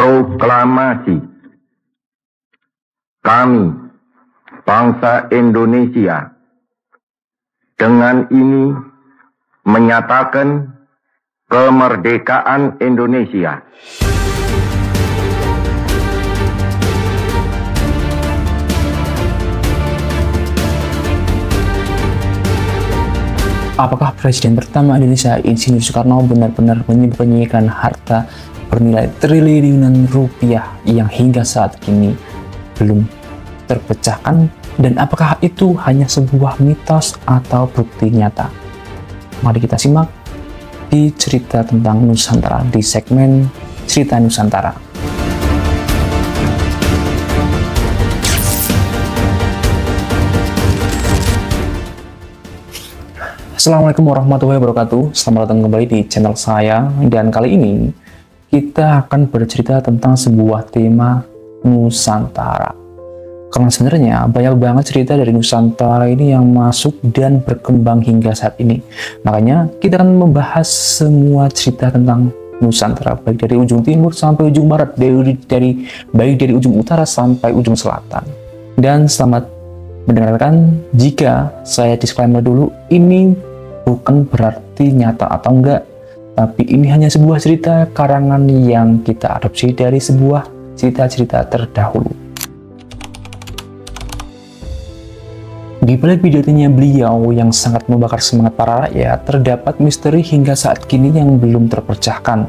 Proklamasi. Kami, bangsa Indonesia, dengan ini menyatakan kemerdekaan Indonesia. Apakah Presiden pertama Indonesia, Insinyur Soekarno, benar-benar menyembunyikan harta bernilai triliunan rupiah yang hingga saat ini belum terpecahkan? Dan apakah itu hanya sebuah mitos atau bukti nyata? Mari kita simak di cerita tentang Nusantara di segmen Cerita Nusantara. Assalamualaikum warahmatullahi wabarakatuh. Selamat datang kembali di channel saya. Dan kali ini kita akan bercerita tentang sebuah tema Nusantara. Karena sebenarnya banyak banget cerita dari Nusantara ini yang masuk dan berkembang hingga saat ini. Makanya kita akan membahas semua cerita tentang Nusantara, baik dari ujung timur sampai ujung barat, baik dari ujung utara sampai ujung selatan. Dan selamat mendengarkan. Jika saya disclaimer dulu, ini bukan berarti nyata atau enggak, tapi ini hanya sebuah cerita karangan yang kita adopsi dari sebuah cerita-cerita terdahulu. Di balik pidatonya beliau yang sangat membakar semangat para rakyat, terdapat misteri hingga saat kini yang belum terpecahkan.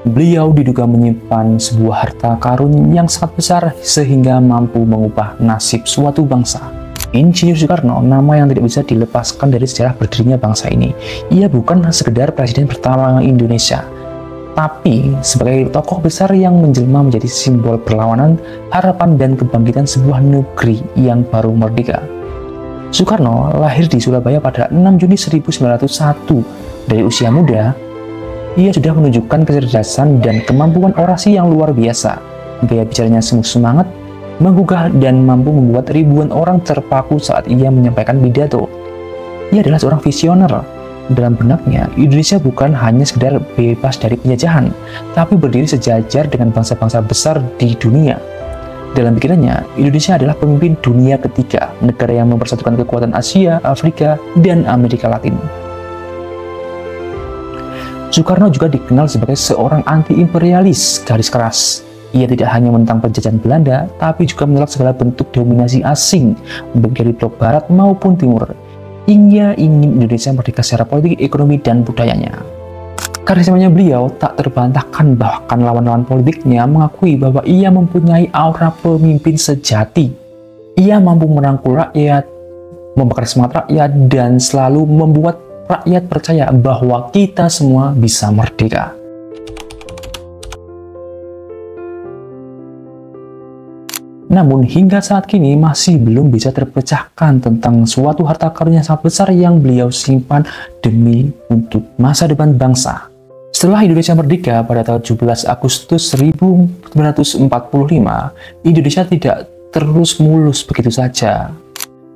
Beliau diduga menyimpan sebuah harta karun yang sangat besar sehingga mampu mengubah nasib suatu bangsa. Insinyur Soekarno, nama yang tidak bisa dilepaskan dari sejarah berdirinya bangsa ini. Ia bukan sekedar presiden pertama Indonesia, tapi sebagai tokoh besar yang menjelma menjadi simbol perlawanan, harapan, dan kebangkitan sebuah negeri yang baru merdeka. Soekarno lahir di Surabaya pada 6 Juni 1901. Dari usia muda, ia sudah menunjukkan kecerdasan dan kemampuan orasi yang luar biasa. Gaya bicaranya sungguh semangat, menggugah, dan mampu membuat ribuan orang terpaku saat ia menyampaikan pidato. Ia adalah seorang visioner. Dalam benaknya, Indonesia bukan hanya sekedar bebas dari penjajahan, tapi berdiri sejajar dengan bangsa-bangsa besar di dunia. Dalam pikirannya, Indonesia adalah pemimpin dunia ketiga, negara yang mempersatukan kekuatan Asia, Afrika, dan Amerika Latin. Soekarno juga dikenal sebagai seorang anti-imperialis garis keras. Ia tidak hanya menentang penjajahan Belanda, tapi juga menolak segala bentuk dominasi asing, baik dari blok barat maupun timur. Ia ingin Indonesia merdeka secara politik, ekonomi, dan budayanya. Karismanya beliau tak terbantahkan, bahkan lawan-lawan politiknya mengakui bahwa ia mempunyai aura pemimpin sejati. Ia mampu merangkul rakyat, membakar semangat rakyat, dan selalu membuat rakyat percaya bahwa kita semua bisa merdeka. Namun hingga saat kini masih belum bisa terpecahkan tentang suatu harta karun yang sangat besar yang beliau simpan demi untuk masa depan bangsa. Setelah Indonesia merdeka pada tanggal 17 Agustus 1945, Indonesia tidak terus mulus begitu saja.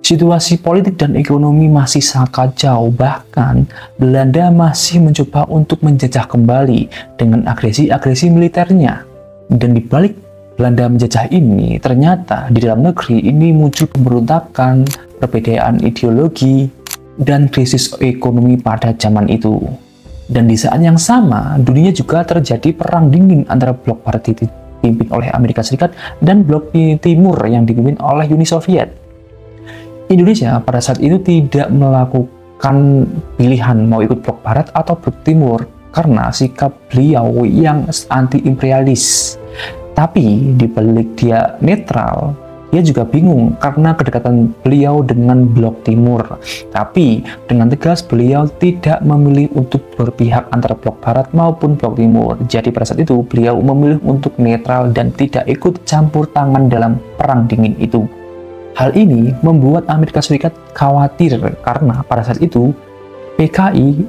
Situasi politik dan ekonomi masih sangat kacau, bahkan Belanda masih mencoba untuk menjajah kembali dengan agresi-agresi militernya. Dan di balik Belanda menjajah ini, ternyata di dalam negeri ini muncul pemberontakan, perbedaan ideologi, dan krisis ekonomi pada zaman itu. Dan di saat yang sama, dunia juga terjadi perang dingin antara blok barat dipimpin oleh Amerika Serikat dan blok timur yang dipimpin oleh Uni Soviet. Indonesia pada saat itu tidak melakukan pilihan mau ikut blok barat atau blok timur karena sikap beliau yang anti-imperialis. Tapi di balik dia netral, dia juga bingung karena kedekatan beliau dengan blok timur. Tapi dengan tegas beliau tidak memilih untuk berpihak antara blok barat maupun blok timur. Jadi pada saat itu beliau memilih untuk netral dan tidak ikut campur tangan dalam perang dingin itu. Hal ini membuat Amerika Serikat khawatir karena pada saat itu PKI,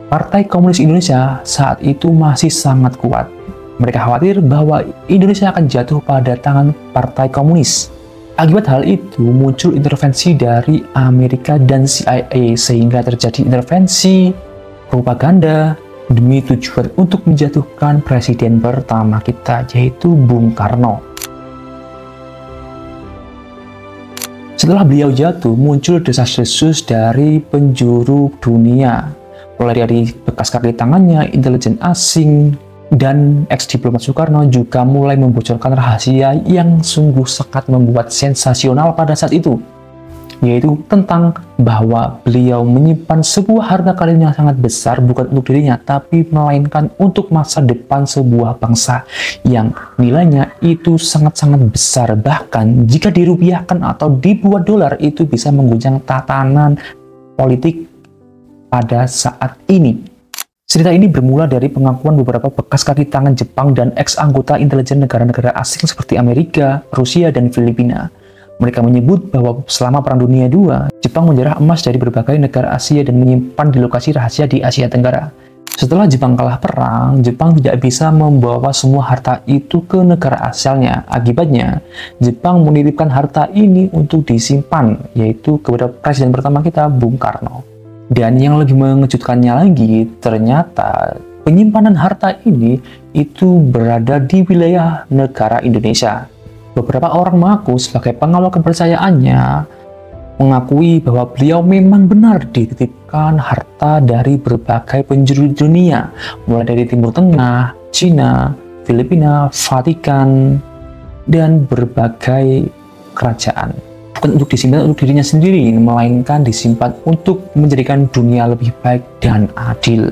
Partai Komunis Indonesia, saat itu masih sangat kuat. Mereka khawatir bahwa Indonesia akan jatuh pada tangan Partai Komunis. Akibat hal itu muncul intervensi dari Amerika dan CIA sehingga terjadi intervensi, propaganda, demi tujuan untuk menjatuhkan presiden pertama kita, yaitu Bung Karno. Setelah beliau jatuh, muncul desas-desus dari penjuru dunia, mulai dari bekas kaki tangannya, intelijen asing, dan ex-diplomat Soekarno juga mulai membocorkan rahasia yang sungguh sangat membuat sensasional pada saat itu, yaitu tentang bahwa beliau menyimpan sebuah harta karun yang sangat besar bukan untuk dirinya, tapi melainkan untuk masa depan sebuah bangsa yang nilainya itu sangat-sangat besar. Bahkan jika dirupiahkan atau dibuat dolar, itu bisa mengguncang tatanan politik pada saat ini. Cerita ini bermula dari pengakuan beberapa bekas kaki tangan Jepang dan ex-anggota intelijen negara-negara asing seperti Amerika, Rusia, dan Filipina. Mereka menyebut bahwa selama Perang Dunia II, Jepang menjarah emas dari berbagai negara Asia dan menyimpan di lokasi rahasia di Asia Tenggara. Setelah Jepang kalah perang, Jepang tidak bisa membawa semua harta itu ke negara asalnya. Akibatnya, Jepang menitipkan harta ini untuk disimpan, yaitu kepada presiden pertama kita, Bung Karno. Dan yang lebih mengejutkannya lagi, ternyata penyimpanan harta ini itu berada di wilayah negara Indonesia. Beberapa orang mengaku sebagai pengawal kepercayaannya mengakui bahwa beliau memang benar dititipkan harta dari berbagai penjuru dunia, mulai dari Timur Tengah, Cina, Filipina, Vatikan, dan berbagai kerajaan. Bukan untuk disimpan untuk dirinya sendiri, melainkan disimpan untuk menjadikan dunia lebih baik dan adil.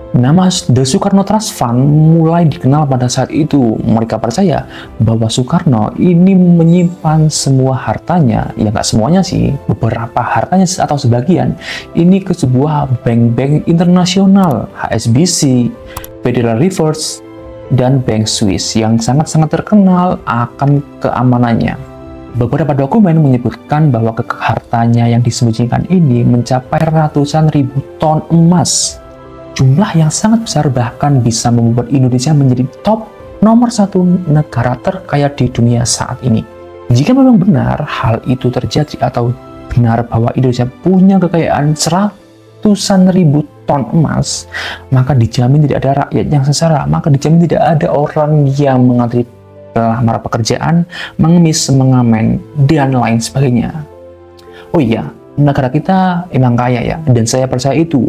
Nama The Soekarno Trust Fund mulai dikenal pada saat itu. Mereka percaya bahwa Soekarno ini menyimpan semua hartanya, ya nggak semuanya sih, beberapa hartanya atau sebagian, ini ke sebuah bank-bank internasional, HSBC, Federal Reserve, dan Bank Swiss yang sangat-sangat terkenal akan keamanannya. Beberapa dokumen menyebutkan bahwa hartanya yang disembunyikan ini mencapai ratusan ribu ton emas. Jumlah yang sangat besar bahkan bisa membuat Indonesia menjadi top nomor 1 negara terkaya di dunia saat ini. Jika memang benar hal itu terjadi atau benar bahwa Indonesia punya kekayaan ratusan ribu ton emas, maka dijamin tidak ada rakyat yang sengsara, maka dijamin tidak ada orang yang mengantri melamar pekerjaan, mengemis, mengamen, dan lain sebagainya. Oh iya, negara kita emang kaya ya, dan saya percaya itu.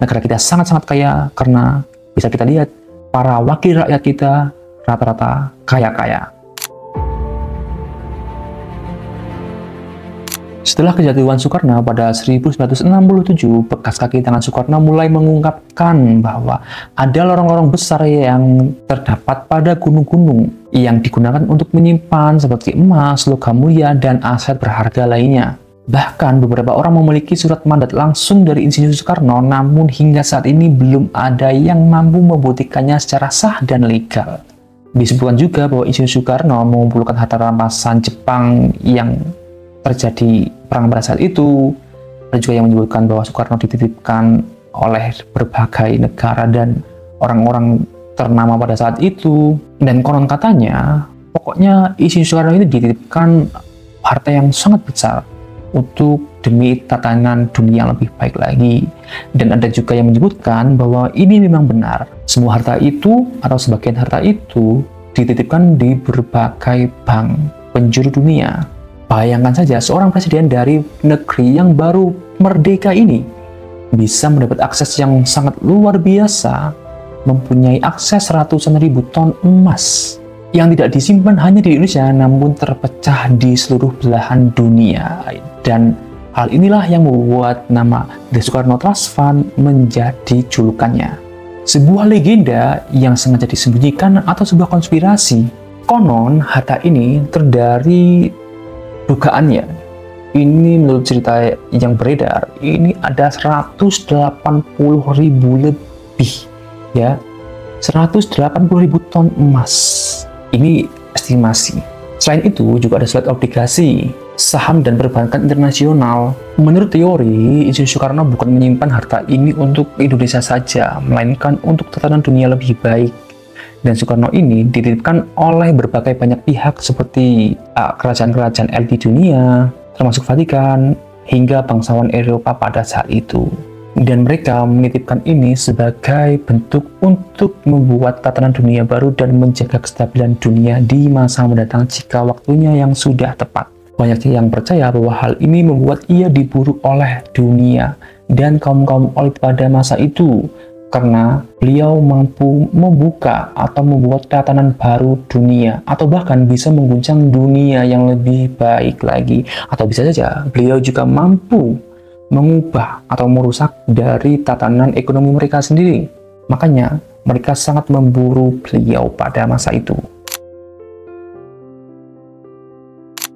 Negara kita sangat-sangat kaya karena bisa kita lihat para wakil rakyat kita rata-rata kaya-kaya. Setelah kejatuhan Soekarno pada 1967, bekas kaki tangan Soekarno mulai mengungkapkan bahwa ada lorong-lorong besar yang terdapat pada gunung-gunung yang digunakan untuk menyimpan seperti emas, logam mulia, dan aset berharga lainnya. Bahkan beberapa orang memiliki surat mandat langsung dari Insinyur Soekarno, namun hingga saat ini belum ada yang mampu membuktikannya secara sah dan legal. Disebutkan juga bahwa Insinyur Soekarno mengumpulkan harta rampasan Jepang yang terjadi perang pada saat itu. Ada juga yang menyebutkan bahwa Soekarno dititipkan oleh berbagai negara dan orang-orang ternama pada saat itu. Dan konon katanya, pokoknya Insinyur Soekarno ini dititipkan harta yang sangat besar untuk demi tatanan dunia yang lebih baik lagi. Dan ada juga yang menyebutkan bahwa ini memang benar. Semua harta itu atau sebagian harta itu dititipkan di berbagai bank penjuru dunia. Bayangkan saja seorang presiden dari negeri yang baru merdeka ini bisa mendapat akses yang sangat luar biasa, mempunyai akses ratusan ribu ton emas yang tidak disimpan hanya di Indonesia, namun terpecah di seluruh belahan dunia. Dan hal inilah yang membuat nama The Soekarno Trust Fund menjadi julukannya. Sebuah legenda yang sengaja disembunyikan atau sebuah konspirasi. Konon harta ini terdiri dugaannya. Ini menurut cerita yang beredar, ini ada 180.000 lebih, ya, 180.000 ton emas. Ini estimasi. Selain itu, juga ada surat obligasi, saham, dan perbankan internasional. Menurut teori, Insinyur Soekarno bukan menyimpan harta ini untuk Indonesia saja, melainkan untuk tatanan dunia lebih baik. Dan Soekarno ini dititipkan oleh berbagai banyak pihak seperti kerajaan-kerajaan elit di dunia, termasuk Vatikan, hingga bangsawan Eropa pada saat itu. Dan mereka menitipkan ini sebagai bentuk untuk membuat tatanan dunia baru dan menjaga kestabilan dunia di masa mendatang jika waktunya yang sudah tepat. Banyak yang percaya bahwa hal ini membuat ia diburu oleh dunia dan kaum-kaum elit pada masa itu, karena beliau mampu membuka atau membuat tatanan baru dunia, atau bahkan bisa mengguncang dunia yang lebih baik lagi. Atau bisa saja beliau juga mampu mengubah atau merusak dari tatanan ekonomi mereka sendiri. Makanya mereka sangat memburu beliau pada masa itu.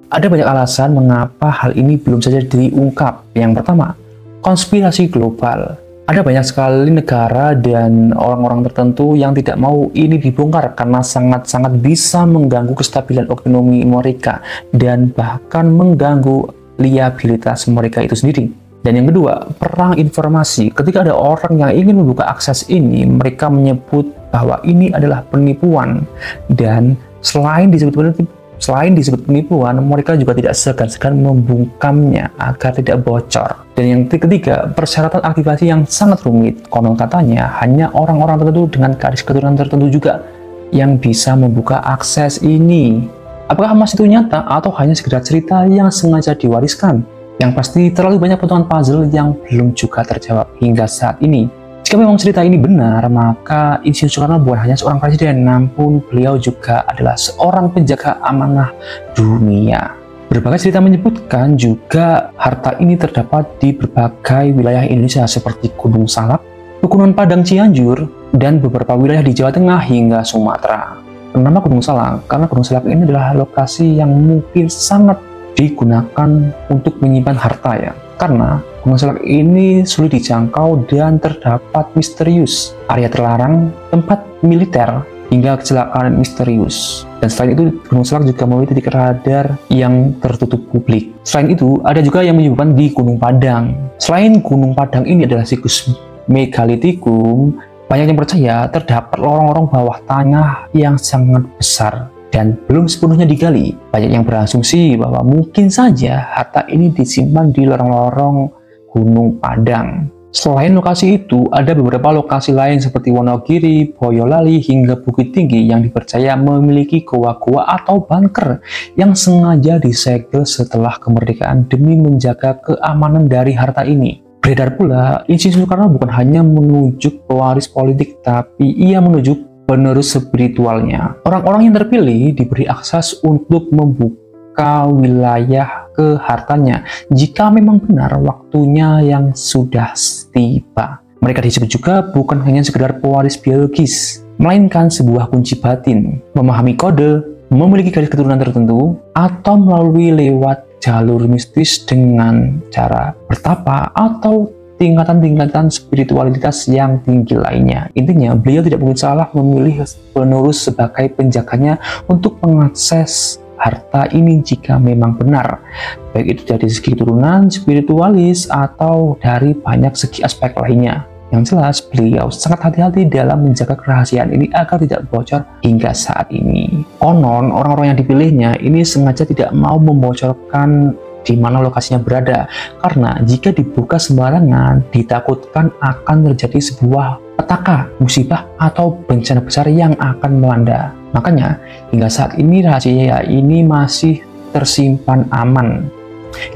Ada banyak alasan mengapa hal ini belum saja diungkap. Yang pertama, konspirasi global. Ada banyak sekali negara dan orang-orang tertentu yang tidak mau ini dibongkar karena sangat-sangat bisa mengganggu kestabilan ekonomi mereka dan bahkan mengganggu liabilitas mereka itu sendiri. Dan yang kedua, perang informasi. Ketika ada orang yang ingin membuka akses ini, mereka menyebut bahwa ini adalah penipuan. Dan selain disebut penipuan, mereka juga tidak segan-segan membungkamnya agar tidak bocor. Dan yang ketiga, persyaratan aktivasi yang sangat rumit. Konon katanya hanya orang-orang tertentu dengan garis keturunan tertentu juga yang bisa membuka akses ini. Apakah emas itu nyata atau hanya sekedar cerita yang sengaja diwariskan? Yang pasti terlalu banyak potongan puzzle yang belum juga terjawab hingga saat ini. Jika memang cerita ini benar, maka Insinyur Soekarno bukan hanya seorang presiden, namun beliau juga adalah seorang penjaga amanah dunia. Berbagai cerita menyebutkan juga harta ini terdapat di berbagai wilayah Indonesia seperti Gunung Salak, Pegunungan Padang Cianjur, dan beberapa wilayah di Jawa Tengah hingga Sumatera. Nama Gunung Salak karena Gunung Salak ini adalah lokasi yang mungkin sangat digunakan untuk menyimpan harta ya, karena Gunung Salak ini sulit dijangkau dan terdapat misterius, area terlarang, tempat militer, hingga kecelakaan misterius. Dan selain itu, Gunung Salak juga memiliki titik radar yang tertutup publik. Selain itu, ada juga yang menyebutkan di Gunung Padang. Selain Gunung Padang ini adalah situs megalitikum, banyak yang percaya terdapat lorong-lorong bawah tanah yang sangat besar dan belum sepenuhnya digali. Banyak yang berasumsi bahwa mungkin saja harta ini disimpan di lorong-lorong Gunung Padang. Selain lokasi itu, ada beberapa lokasi lain seperti Wonogiri, Boyolali, hingga Bukit Tinggi yang dipercaya memiliki goa-goa atau bunker yang sengaja disegel setelah kemerdekaan demi menjaga keamanan dari harta ini. Beredar pula, Insinyur Soekarno bukan hanya menunjuk pewaris politik, tapi ia menunjuk penerus spiritualnya. Orang-orang yang terpilih diberi akses untuk membuka wilayah ke hartanya jika memang benar waktunya yang sudah tiba. Mereka disebut juga bukan hanya sekedar pewaris biologis, melainkan sebuah kunci batin, memahami kode, memiliki garis keturunan tertentu, atau melalui lewat jalur mistis dengan cara bertapa atau tingkatan-tingkatan spiritualitas yang tinggi lainnya. Intinya, beliau tidak mungkin salah memilih penerus sebagai penjaganya untuk mengakses harta ini jika memang benar, baik itu dari segi keturunan, spiritualis, atau dari banyak segi aspek lainnya. Yang jelas, beliau sangat hati-hati dalam menjaga kerahasiaan ini agar tidak bocor hingga saat ini. Konon, orang-orang yang dipilihnya ini sengaja tidak mau membocorkan di mana lokasinya berada, karena jika dibuka sembarangan, ditakutkan akan terjadi sebuah petaka, musibah, atau bencana besar yang akan melanda. Makanya, hingga saat ini rahasia ini masih tersimpan aman.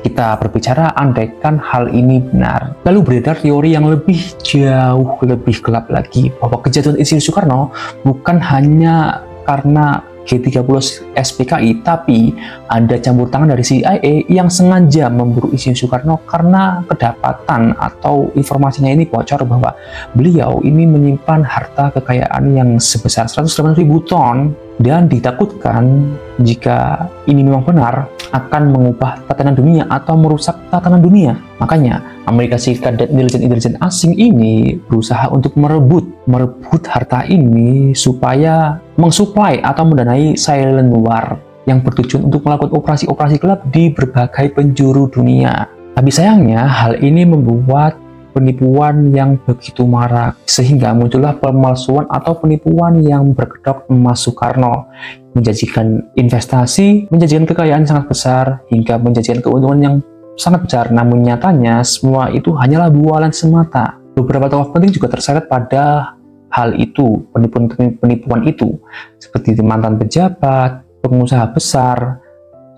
Kita berbicara andaikan hal ini benar. Lalu beredar teori yang jauh lebih gelap lagi, bahwa kejatuhan Insinyur Soekarno bukan hanya karena G30 SPKI, tapi ada campur tangan dari CIA yang sengaja memburu Insinyur Soekarno karena kedapatan atau informasinya ini bocor bahwa beliau ini menyimpan harta kekayaan yang sebesar 108.000 ton dan ditakutkan jika ini memang benar akan mengubah tatanan dunia atau merusak tatanan dunia. Makanya Amerika Serikat dan intelijen asing ini berusaha untuk merebut harta ini supaya mensuplai atau mendanai silent war yang bertujuan untuk melakukan operasi-operasi gelap di berbagai penjuru dunia. Tapi sayangnya hal ini membuat penipuan yang begitu marak, sehingga muncullah pemalsuan atau penipuan yang berkedok emas Soekarno, menjanjikan investasi, menjanjikan kekayaan sangat besar, hingga menjanjikan keuntungan yang sangat besar, namun nyatanya semua itu hanyalah bualan semata. Beberapa tokoh penting juga terseret pada hal itu, penipuan itu, seperti mantan pejabat, pengusaha besar,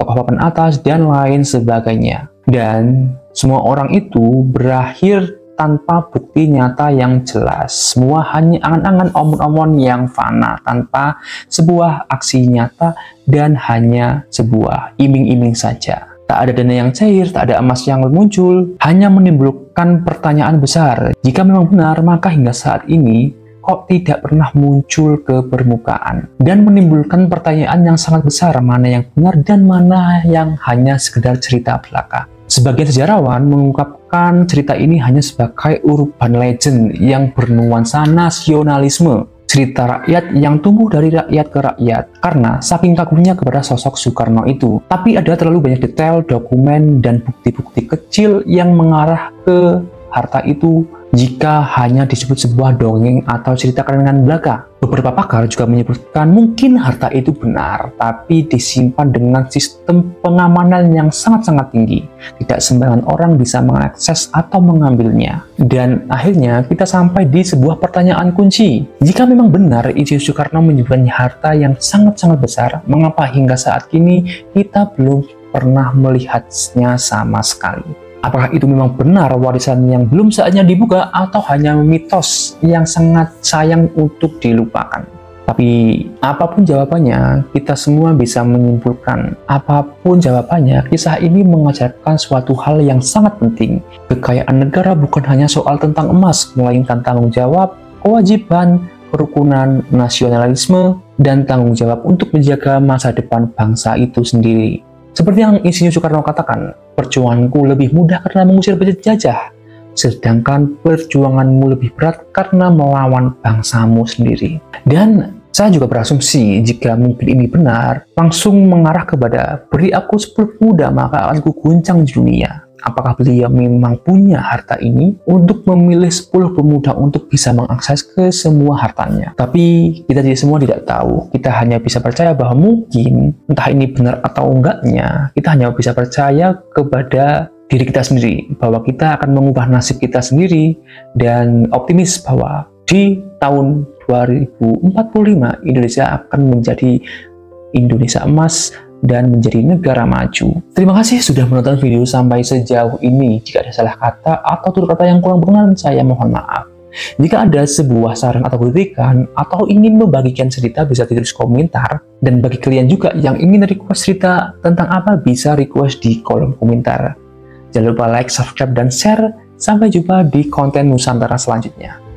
tokoh papan atas, dan lain sebagainya. Dan semua orang itu berakhir tanpa bukti nyata yang jelas. Semua hanya angan-angan, omon-omon yang fana tanpa sebuah aksi nyata dan hanya sebuah iming-iming saja. Tak ada dana yang cair, tak ada emas yang muncul, hanya menimbulkan pertanyaan besar. Jika memang benar, maka hingga saat ini kok tidak pernah muncul ke permukaan dan menimbulkan pertanyaan yang sangat besar, mana yang benar dan mana yang hanya sekedar cerita belaka. Sebagian sejarawan mengungkapkan cerita ini hanya sebagai urban legend yang bernuansa nasionalisme, cerita rakyat yang tumbuh dari rakyat ke rakyat karena saking kagumnya kepada sosok Soekarno itu. Tapi ada terlalu banyak detail, dokumen, dan bukti-bukti kecil yang mengarah ke harta itu jika hanya disebut sebuah dongeng atau cerita karangan belaka. Beberapa pakar juga menyebutkan mungkin harta itu benar, tapi disimpan dengan sistem pengamanan yang sangat-sangat tinggi. Tidak sembarangan orang bisa mengakses atau mengambilnya. Dan akhirnya kita sampai di sebuah pertanyaan kunci. Jika memang benar Isyus Soekarno menyimpan harta yang sangat-sangat besar, mengapa hingga saat kini kita belum pernah melihatnya sama sekali? Apakah itu memang benar warisan yang belum saatnya dibuka atau hanya mitos yang sangat sayang untuk dilupakan? Tapi apapun jawabannya, kita semua bisa menyimpulkan. Apapun jawabannya, kisah ini mengajarkan suatu hal yang sangat penting. Kekayaan negara bukan hanya soal tentang emas, melainkan tanggung jawab, kewajiban, kerukunan, nasionalisme, dan tanggung jawab untuk menjaga masa depan bangsa itu sendiri. Seperti yang Insinyur Soekarno katakan, perjuanganku lebih mudah karena mengusir penjajah, sedangkan perjuanganmu lebih berat karena melawan bangsamu sendiri. Dan saya juga berasumsi jika mungkin ini benar, langsung mengarah kepada beri aku 10 pemuda maka akan ku guncang di dunia. Apakah beliau memang punya harta ini untuk memilih 10 pemuda untuk bisa mengakses ke semua hartanya? Tapi kita semua tidak tahu. Kita hanya bisa percaya bahwa mungkin entah ini benar atau enggaknya, kita hanya bisa percaya kepada diri kita sendiri bahwa kita akan mengubah nasib kita sendiri dan optimis bahwa di tahun 2045 Indonesia akan menjadi Indonesia emas dan menjadi negara maju. Terima kasih sudah menonton video sampai sejauh ini. Jika ada salah kata atau tutur kata yang kurang berkenan, saya mohon maaf. Jika ada sebuah saran atau kritikan atau ingin membagikan cerita, bisa ditulis komentar. Dan bagi kalian juga yang ingin request cerita tentang apa, bisa request di kolom komentar. Jangan lupa like, subscribe, dan share. Sampai jumpa di konten Nusantara selanjutnya.